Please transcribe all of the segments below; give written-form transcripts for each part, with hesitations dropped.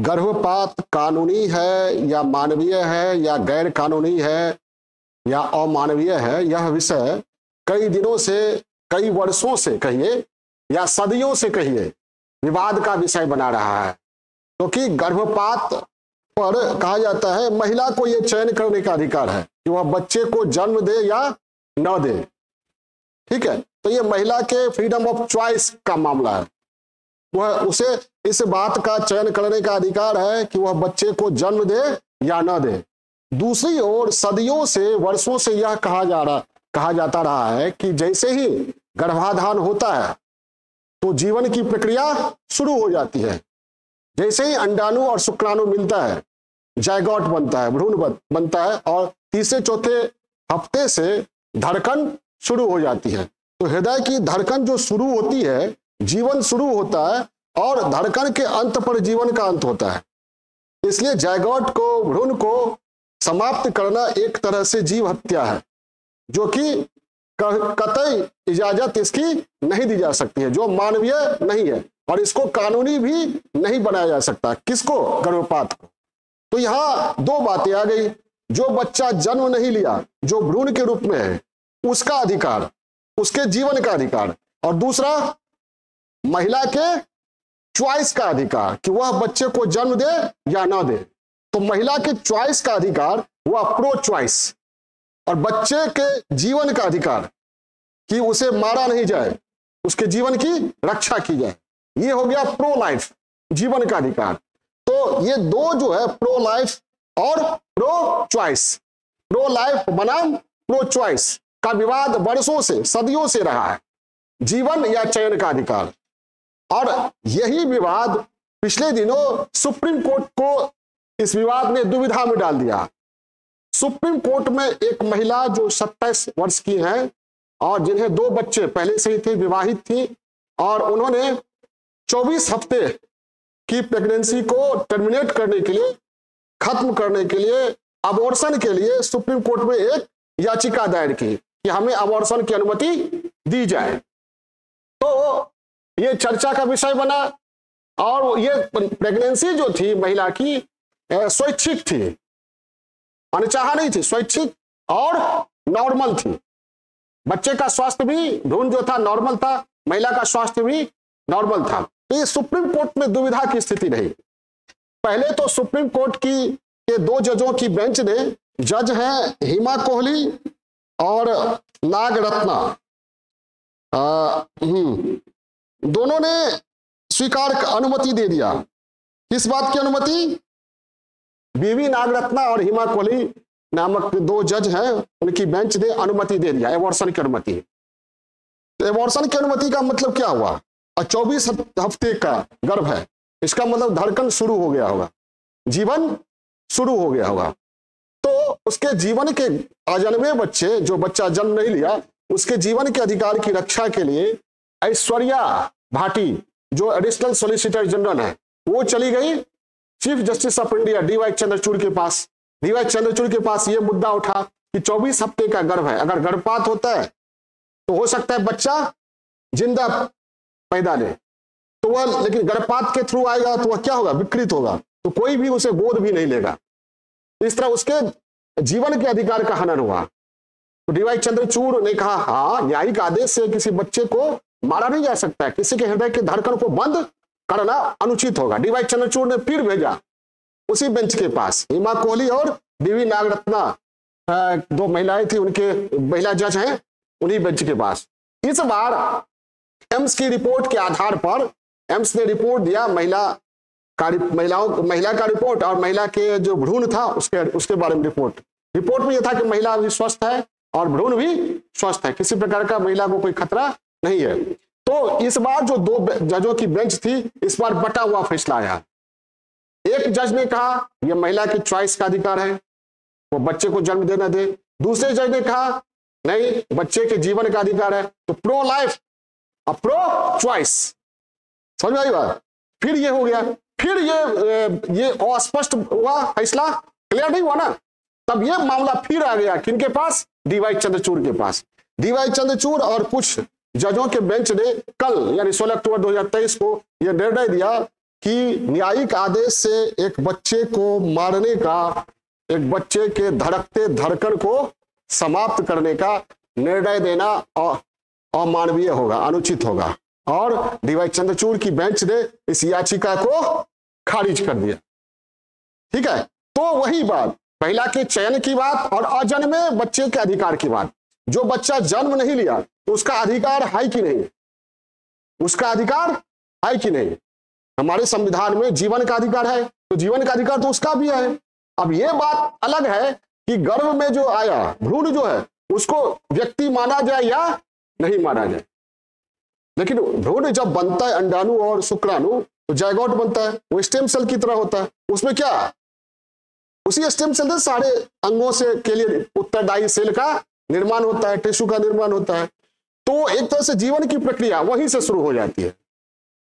गर्भपात कानूनी है या मानवीय है या गैर कानूनी है या अमानवीय है, यह विषय कई दिनों से, कई वर्षों से कहिए या सदियों से कहिए, विवाद का विषय बना रहा है। क्योंकि गर्भपात पर कहा जाता है महिला को यह चयन करने का अधिकार है कि वह बच्चे को जन्म दे या न दे। ठीक है, तो यह महिला के फ्रीडम ऑफ चॉइस का मामला है। वह उसे इस बात का चयन करने का अधिकार है कि वह बच्चे को जन्म दे या न दे। दूसरी ओर सदियों से, वर्षों से यह कहा जाता रहा है कि जैसे ही गर्भाधान होता है तो जीवन की प्रक्रिया शुरू हो जाती है। जैसे ही अंडाणु और शुक्राणु मिलता है, जायगोट बनता है, भ्रूण बनता है और तीसरे चौथे हफ्ते से धड़कन शुरू हो जाती है। तो हृदय की धड़कन जो शुरू होती है, जीवन शुरू होता है और धड़कन के अंत पर जीवन का अंत होता है। इसलिए जायगोट को, भ्रूण को समाप्त करना एक तरह से जीव हत्या है, जो कि कतई इजाजत इसकी नहीं दी जा सकती है, जो मानवीय नहीं है और इसको कानूनी भी नहीं बनाया जा सकता। किसको? गर्भपात को। तो यहां दो बातें आ गई, जो बच्चा जन्म नहीं लिया, जो भ्रूण के रूप में है, उसका अधिकार, उसके जीवन का अधिकार, और दूसरा महिला के चॉइस का अधिकार कि वह बच्चे को जन्म दे या ना दे। तो महिला के चॉइस का अधिकार वह प्रो चॉइस, और बच्चे के जीवन का अधिकार कि उसे मारा नहीं जाए, उसके जीवन की रक्षा की जाए, ये हो गया प्रो लाइफ, जीवन का अधिकार। तो ये दो जो है, प्रो लाइफ और प्रो चॉइस, प्रो लाइफ बनाम प्रो चॉइस का विवाद वर्षों से, सदियों से रहा है, जीवन या चयन का अधिकार। और यही विवाद पिछले दिनों सुप्रीम कोर्ट को, इस विवाद ने दुविधा में डाल दिया। सुप्रीम कोर्ट में एक महिला जो 27 वर्ष की हैं और जिन्हें 2 बच्चे पहले से ही थे, विवाहित थी, और उन्होंने 24 हफ्ते की प्रेगनेंसी को टर्मिनेट करने के लिए, खत्म करने के लिए, अबॉर्शन के लिए सुप्रीम कोर्ट में एक याचिका दायर की कि हमें अबॉर्शन की अनुमति दी जाए। तो ये चर्चा का विषय बना, और ये प्रेगनेंसी जो थी महिला की स्वैच्छिक थी, अनचाहा नहीं थी, स्वैच्छिक और नॉर्मल थी। बच्चे का स्वास्थ्य भी, भ्रूण जो था नॉर्मल था, महिला का स्वास्थ्य भी नॉर्मल था। तो ये सुप्रीम कोर्ट में दुविधा की स्थिति रही। पहले तो सुप्रीम कोर्ट की के 2 जजों की बेंच ने, जज हैं हिमा कोहली और नाग रत्ना, दोनों ने स्वीकार अनुमति दे दिया। किस बात की अनुमति? बीवी नागरत्ना और हिमा कोहली नामक 2 जज हैं, उनकी बेंच ने अनुमति दे दिया एबॉर्शन की अनुमति। तो एबॉर्शन की अनुमति का मतलब क्या हुआ? और 24 हफ्ते का गर्भ है, इसका मतलब धड़कन शुरू हो गया होगा, जीवन शुरू हो गया होगा। तो उसके जीवन के अजन्मे बच्चे, जो बच्चा जन्म नहीं लिया, उसके जीवन के अधिकार की रक्षा के लिए ऐश्वर्या भाटी, जो एडिशनल सॉलिसिटर जनरल है, वो चली गई chief justice of India DY Chandrachud के पास। डीवाई चंद्रचूड़ के पास ये मुद्दा उठा कि 24 हफ्ते का गर्भ है, अगर गर्भपात होता है तो हो सकता है बच्चा जिंदा पैदा ले, तो वह, लेकिन गर्भपात के थ्रू आएगा तो वह क्या होगा? विकृत होगा, तो कोई भी उसे गोद भी नहीं लेगा। इस तरह उसके जीवन के अधिकार का हनन हुआ। तो डीवाई चंद्रचूड़ ने कहा, हाँ, न्यायिक आदेश से किसी बच्चे को मारा नहीं जा सकता है, किसी के हृदय के धड़कन को बंद करना अनुचित होगा। डीवाई चंद्रचूड़ ने फिर भेजा उसी बेंच के पास, हिमा कोहली और बीवी नागरत्ना, 2 महिलाएं थी, उनके महिला जज हैं, उन्हीं बेंच के पास। इस बार एम्स की रिपोर्ट के आधार पर एम्स ने रिपोर्ट दिया, महिला का रिपोर्ट और महिला के जो भ्रूण था उसके बारे में रिपोर्ट में यह था कि महिला भी स्वस्थ है और भ्रूण भी स्वस्थ है, किसी प्रकार का महिला को कोई खतरा नहीं है। तो इस बार जो 2 जजों की बेंच थी, इस बार बटा हुआ फैसला आया। एक जज ने कहा यह महिला की चॉइस का अधिकार है, वो बच्चे को जन्म देना दे। दूसरे जज ने कहा नहीं, बच्चे के जीवन का अधिकार है। तो प्रो लाइफ और प्रो चॉइस, समझ आई बात? फिर ये हो गया, फिर ये अस्पष्ट हुआ, फैसला क्लियर नहीं हुआ ना, तब ये मामला फिर आ गया किनके पास? डीवाई चंद्रचूड़ के पास। डीवाई चंद्रचूड़ और कुछ जजों के बेंच ने कल यानी 16 अक्टूबर 2023 को यह निर्णय दिया कि न्यायिक आदेश से एक बच्चे को मारने का, एक बच्चे के धड़कते धड़कन को समाप्त करने का निर्णय देना अमानवीय होगा, अनुचित होगा। और डीवाई चंद्रचूड़ की बेंच ने इस याचिका को खारिज कर दिया। ठीक है, तो वही बात, महिला के चयन की बात और अजन्मे बच्चे के अधिकार की बात। जो बच्चा जन्म नहीं लिया तो उसका अधिकार है कि नहीं, उसका अधिकार है कि नहीं। हमारे संविधान में जीवन का अधिकार है, तो जीवन का अधिकार तो उसका भी है। अब यह बात अलग है कि गर्भ में जो आया भ्रूण जो है उसको व्यक्ति माना जाए या नहीं माना जाए। लेकिन भ्रूण जब बनता है अंडाणु और शुक्राणु तो जायगोट बनता है, वो स्टेम सेल की तरह होता है। उसमें क्या, उसी स्टेम सेल से सारे अंगों से के लिए उत्तरदायी सेल का निर्माण होता है, टिश्यू का निर्माण होता है। तो एक तरह से जीवन की प्रक्रिया वहीं से शुरू हो जाती है।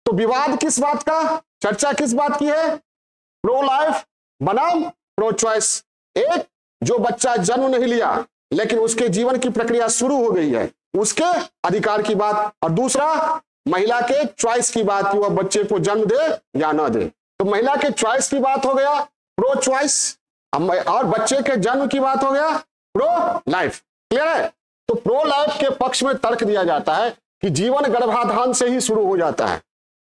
तो विवाद किस बात का, चर्चा किस बात की है? प्रो लाइफ बनाम प्रो चॉइस। एक, जो बच्चा जन्म नहीं लिया लेकिन उसके जीवन की प्रक्रिया शुरू हो गई है, उसके अधिकार की बात। और दूसरा, महिला के चॉइस की बात कि वह बच्चे को जन्म दे या ना दे। तो महिला के चॉइस की बात हो गया प्रो चॉइस, और बच्चे के जन्म की बात हो गया प्रो लाइफ। क्लियर है? तो प्रो लाइफ के पक्ष में तर्क दिया जाता है कि जीवन गर्भाधान से ही शुरू हो जाता है,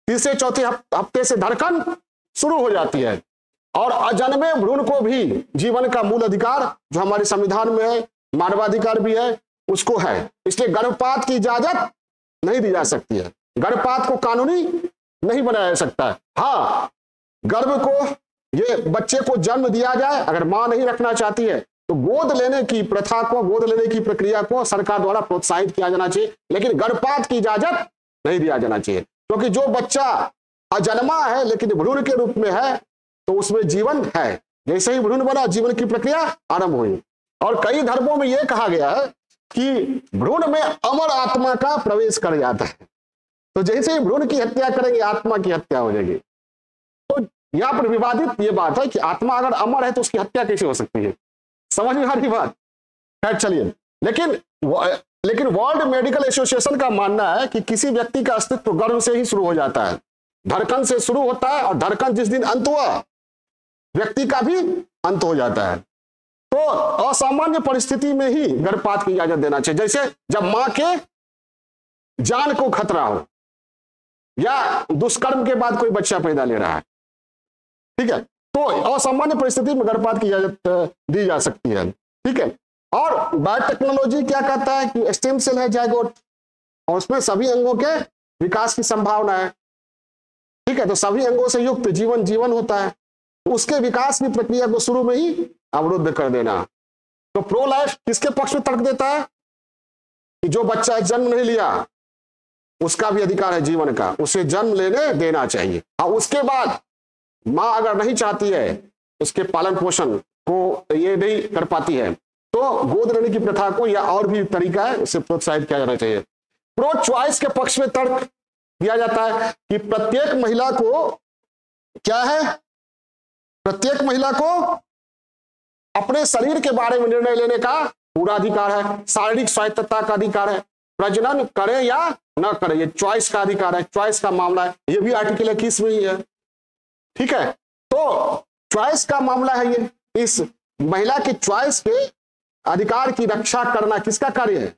तीसरे चौथे हफ्ते से धड़कन शुरू हो जाती है। और अजन्मे भ्रूण को भी जीवन का मूल अधिकार जो हमारे संविधान में है, मानवाधिकार भी है, उसको है। इसलिए गर्भपात की इजाजत नहीं दी जा सकती है, गर्भपात को कानूनी नहीं बनाया जा सकता है। हाँ, गर्भ को, ये बच्चे को जन्म दिया जाए, अगर मां नहीं रखना चाहती है तो गोद लेने की प्रथा को, गोद लेने की प्रक्रिया को सरकार द्वारा प्रोत्साहित किया जाना चाहिए, लेकिन गर्भपात की इजाजत नहीं दिया जाना चाहिए। क्योंकि जो बच्चा अजन्मा है लेकिन भ्रूण के रूप में है तो उसमें जीवन है। जैसे ही भ्रूण बना जीवन की प्रक्रिया आरंभ हुई। और कई धर्मों में यह कहा गया है कि भ्रूण में अमर आत्मा का प्रवेश कर जाता है, तो जैसे ही भ्रूण की हत्या करेंगे आत्मा की हत्या हो जाएगी। तो यहां पर विवादित ये बात है कि आत्मा अगर अमर है तो उसकी हत्या कैसे हो सकती है? समझ में आ रही बात? खैर चलिए, लेकिन वर्ल्ड मेडिकल एसोसिएशन का मानना है कि किसी व्यक्ति का अस्तित्व गर्भ से ही शुरू हो जाता है, धड़कन से शुरू होता है, और धड़कन जिस दिन अंत हुआ व्यक्ति का भी अंत हो जाता है। तो असामान्य परिस्थिति में ही गर्भपात की इजाजत देना चाहिए, जैसे जब मां के जान को खतरा हो या दुष्कर्म के बाद कोई बच्चा पैदा ले रहा है। ठीक है, तो असामान्य परिस्थिति में गर्भपात की इजाजत दी जा सकती है। ठीक है, और बायोटेक्नोलॉजी क्या कहता है कि स्टेम सेल है जायगोट, और उसमें सभी अंगों के विकास की संभावना है। ठीक है, तो सभी अंगों से युक्त जीवन होता है, तो उसके विकास की प्रक्रिया को शुरू में ही अवरुद्ध कर देना। तो प्रो लाइफ किसके पक्ष में तर्क देता है कि जो बच्चा जन्म नहीं लिया उसका भी अधिकार है जीवन का, उसे जन्म लेने देना चाहिए। और उसके बाद मां अगर नहीं चाहती है उसके पालन पोषण को, ये नहीं कर पाती है, तो गोद लेने की प्रथा को या और भी तरीका है उसे प्रोत्साहित किया जाना चाहिए। प्रो चॉइस के पक्ष में तर्क दिया जाता है कि प्रत्येक महिला को क्या है, प्रत्येक महिला को अपने शरीर के बारे में निर्णय लेने का पूरा अधिकार है, शारीरिक स्वायत्तता का अधिकार है, प्रजनन करे या न करे ये चॉइस का अधिकार है, चॉइस का मामला है। ये भी आर्टिकल 21 में ही है। ठीक है, तो चॉइस का मामला है ये। इस महिला की चॉइस के अधिकार की रक्षा करना किसका कार्य है?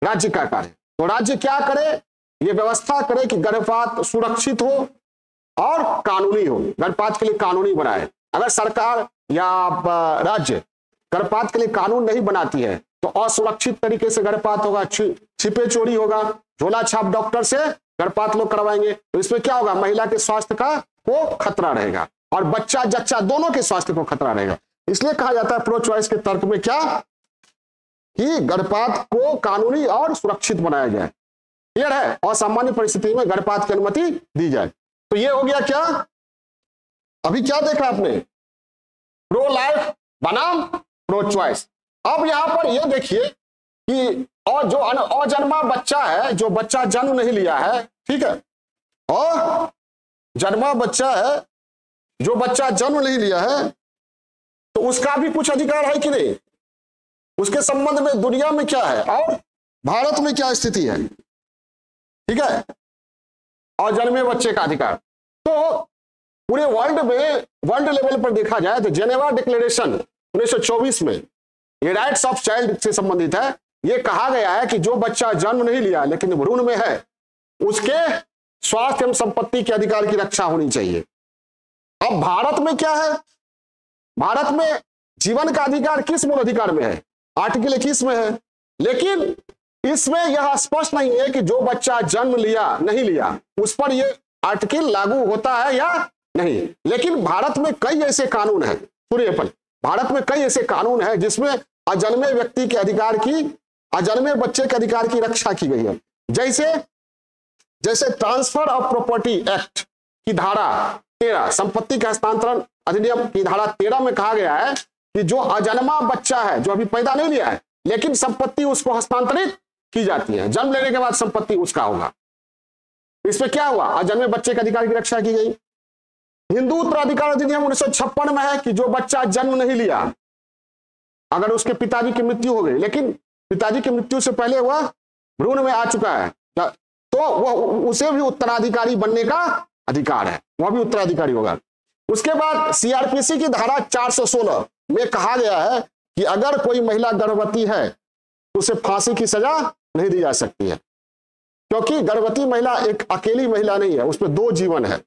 राज्य का कार्य। तो राज्य क्या करे? ये व्यवस्था करे कि गर्भपात सुरक्षित हो और कानूनी हो, गर्भपात के लिए कानूनी बनाए। अगर सरकार या राज्य गर्भपात के लिए कानून नहीं बनाती है तो असुरक्षित तरीके से गर्भपात होगा, छिपे चोरी होगा, झोला छाप डॉक्टर से गर्भपात लोग करवाएंगे। तो इसमें क्या होगा? महिला के स्वास्थ्य का को खतरा रहेगा और बच्चा जच्चा दोनों के स्वास्थ्य को खतरा रहेगा। इसलिए कहा जाता है प्रो चॉइस के तर्क में क्या कि गर्भपात को कानूनी और सुरक्षित बनाया जाए। क्लियर है? असामान्य परिस्थिति में गर्भपात की अनुमति दी जाए। तो ये हो गया क्या? अभी क्या देखा आपने? प्रो लाइफ बनाम प्रो चॉइस। अब यहां पर यह देखिए कि और जो अजन्मा बच्चा है, जो बच्चा जन्म नहीं लिया है, ठीक है, और जन्मा बच्चा है, जो बच्चा जन्म नहीं लिया है, तो उसका भी कुछ अधिकार है कि नहीं? उसके संबंध में दुनिया में क्या है और भारत में क्या स्थिति है? ठीक है, और जन्मे बच्चे का अधिकार। तो पूरे वर्ल्ड लेवल पर देखा जाए तो जेनेवा डिक्लेरेशन 1924 में ये राइट्स ऑफ चाइल्ड से संबंधित है। ये कहा गया है कि जो बच्चा जन्म नहीं लिया लेकिन भ्रूण में है, उसके स्वास्थ्य एवं संपत्ति के अधिकार की रक्षा होनी चाहिए। अब भारत में क्या है? भारत में जीवन का अधिकार किस मूल अधिकार में है? आर्टिकल 21 में है। लेकिन इसमें यह स्पष्ट नहीं है कि जो बच्चा जन्म लिया नहीं लिया उस पर यह आर्टिकल लागू होता है या नहीं। लेकिन भारत में कई ऐसे कानून है, सुनिए, भारत में कई ऐसे कानून है जिसमें अजन्मे व्यक्ति के अधिकार की, अजन्मे बच्चे के अधिकार की रक्षा की गई है। जैसे ट्रांसफर ऑफ प्रॉपर्टी एक्ट की धारा 13, संपत्ति का हस्तांतरण अधिनियम की धारा 13 में कहा गया है कि जो अजन्मा बच्चा है, जो अभी पैदा नहीं लिया है, लेकिन संपत्ति उसको हस्तांतरित की जाती है, जन्म लेने के बाद संपत्ति उसका होगा। इसमें क्या हुआ? अजन्मे बच्चे के अधिकार की रक्षा की गई। हिंदू उत्तराधिकार अधिनियम 1956 में है कि जो बच्चा जन्म नहीं लिया, अगर उसके पिताजी की मृत्यु हो गई, लेकिन पिताजी की मृत्यु से पहले वह भ्रूण में आ चुका है, तो वह उसे भी उत्तराधिकारी बनने का अधिकार है, वह भी उत्तराधिकारी होगा। उसके बाद सीआरपीसी की धारा 416 में कहा गया है कि अगर कोई महिला गर्भवती है तो उसे फांसी की सजा नहीं दी जा सकती है, क्योंकि गर्भवती महिला एक अकेली महिला नहीं है, उसमें 2 जीवन है।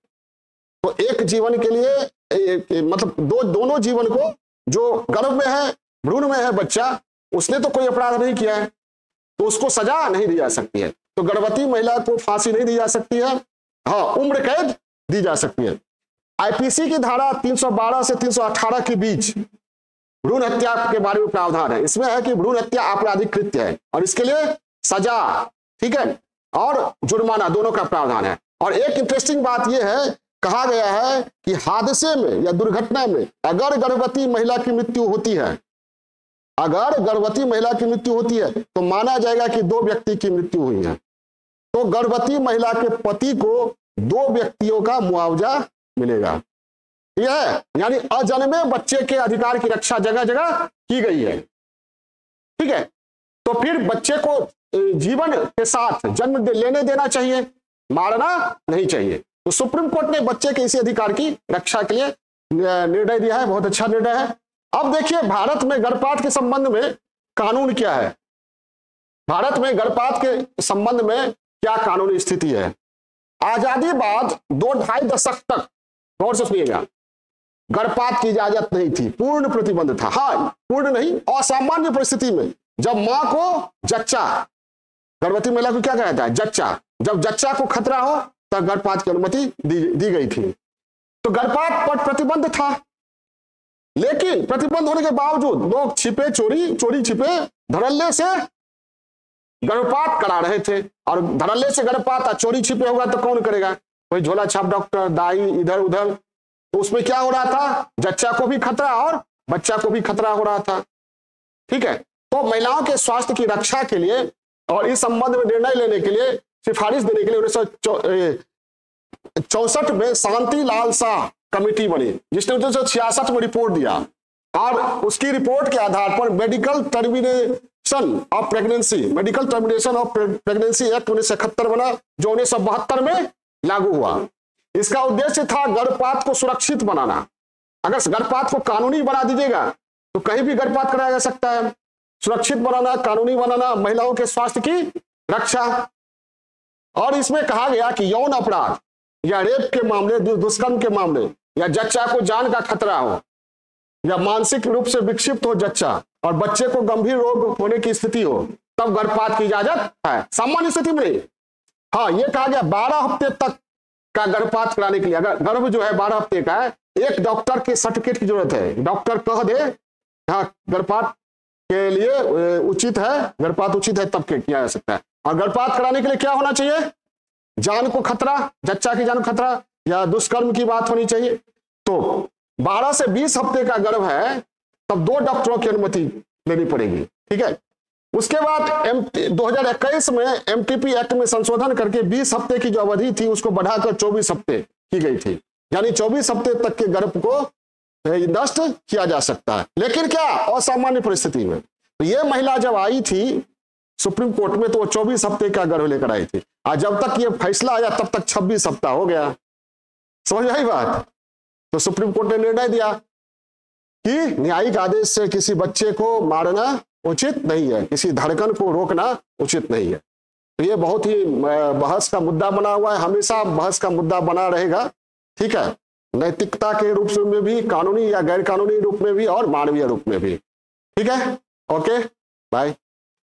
तो एक जीवन के लिए मतलब दोनों जीवन को, जो गर्भ में है, भ्रूण में है बच्चा, उसने तो कोई अपराध नहीं किया है, तो उसको सजा नहीं दी जा सकती है। तो गर्भवती महिला को फांसी नहीं दी जा सकती है, हाँ उम्र कैद दी जा सकती है। आईपीसी की धारा 312 से 318 के बीच भ्रूण हत्या के बारे में प्रावधान है। इसमें है कि भ्रूण हत्या आपराधिक कृत्य है और इसके लिए सजा, ठीक है, और जुर्माना दोनों का प्रावधान है। और एक इंटरेस्टिंग बात यह है, कहा गया है कि हादसे में या दुर्घटना में अगर गर्भवती महिला की मृत्यु होती है, अगर गर्भवती महिला की मृत्यु होती है तो माना जाएगा कि 2 व्यक्ति की मृत्यु हुई है, तो गर्भवती महिला के पति को 2 व्यक्तियों का मुआवजा मिलेगा। यह है, यानी अजन्मे बच्चे के अधिकार की रक्षा जगह जगह की गई है, ठीक है। तो फिर बच्चे को जीवन के साथ जन्म लेने देना चाहिए, मारना नहीं चाहिए। तो सुप्रीम कोर्ट ने बच्चे के इसी अधिकार की रक्षा के लिए निर्णय दिया है, बहुत अच्छा निर्णय है। अब देखिए भारत में गर्भपात के संबंध में कानून क्या है, भारत में गर्भपात के संबंध में क्या कानूनी स्थिति है। आजादी बाद 2-2.5 दशक तक, गौर से सुनिएगा, गर्भपात की इजाजत नहीं थी, पूर्ण प्रतिबंध था। हाँ, पूर्ण नहीं, असामान्य परिस्थिति में जब मां को जच्चा, गर्भवती महिला को क्या कहता है, जच्चा, जब जच्चा को खतरा हो तब गर्भपात की अनुमति दी गई थी। तो गर्भपात पर प्रतिबंध था, लेकिन प्रतिबंध होने के बावजूद लोग छिपे चोरी छिपे धड़ल्ले से गर्भपात करा रहे थे। और धड़ल्ले से गर्भपात चोरी छिपे होगा तो कौन करेगा, कोई झोला छाप डॉक्टर, दाई, इधर उधर। तो उसमें क्या हो रहा था, जच्चा को भी खतरा और बच्चा को भी खतरा हो रहा था, ठीक है। तो महिलाओं के स्वास्थ्य की रक्षा के लिए और इस संबंध में निर्णय लेने के लिए, सिफारिश देने के लिए 1964 में शांति लाल शाह कमेटी बनी, जिसने 1966 में रिपोर्ट दिया। और उसकी रिपोर्ट के आधार पर medical termination of pregnancy act 1971 बना, जो 1972 में लागू हुआ। इसका उद्देश्य था गर्भपात को सुरक्षित बनाना। अगर गर्भपात को कानूनी बना दीजिएगा तो कहीं भी गर्भपात कराया जा सकता है। सुरक्षित बनाना, कानूनी बनाना, महिलाओं के स्वास्थ्य की रक्षा। और इसमें कहा गया कि यौन अपराध या रेप के मामले, दुष्कर्म के मामले, या जच्चा को जान का खतरा हो, या मानसिक रूप से विक्षिप्त हो जच्चा और बच्चे को गंभीर रोग होने की स्थिति हो, तब गर्भपात की इजाजत है, सामान्य स्थिति में नहीं। हाँ, यह कहा गया 12 हफ्ते तक का गर्भपात कराने के लिए, अगर गर्भ जो है 12 हफ्ते का है, एक डॉक्टर के सर्टिफिकेट की जरूरत है। डॉक्टर कह दे हाँ गर्भपात के लिए उचित है, गर्भपात उचित है, तब किया जा सकता है। और गर्भपात कराने के लिए क्या होना चाहिए, जान को खतरा, जच्चा की जान को खतरा या दुष्कर्म की बात होनी चाहिए। तो 12 से 20 हफ्ते का गर्भ है तब 2 डॉक्टरों की अनुमति लेनी पड़ेगी, ठीक है। उसके बाद 2021 में एमटीपी एक्ट में संशोधन करके 20 हफ्ते की जो अवधि थी उसको बढ़ाकर 24 हफ्ते की गई थी, यानी 24 हफ्ते तक के गर्भ को नष्ट किया जा सकता है। लेकिन क्या, असामान्य परिस्थिति में। तो ये महिला जब आई थी सुप्रीम कोर्ट में तो वो 24 हफ्ते का गर्भ लेकर आई थी, और जब तक ये फैसला आया तब तक 26 हफ्ता हो गया। समझ आई बात। तो सुप्रीम कोर्ट ने निर्णय दिया कि न्यायिक आदेश से किसी बच्चे को मारना उचित नहीं है, किसी धड़कन को रोकना उचित नहीं है। तो ये बहुत ही बहस का मुद्दा बना हुआ है, हमेशा बहस का मुद्दा बना रहेगा। ठीक है, नैतिकता के रूप में भी, कानूनी या गैर कानूनी रूप में भी, और मानवीय रूप में भी। ठीक है, ओके, बाय।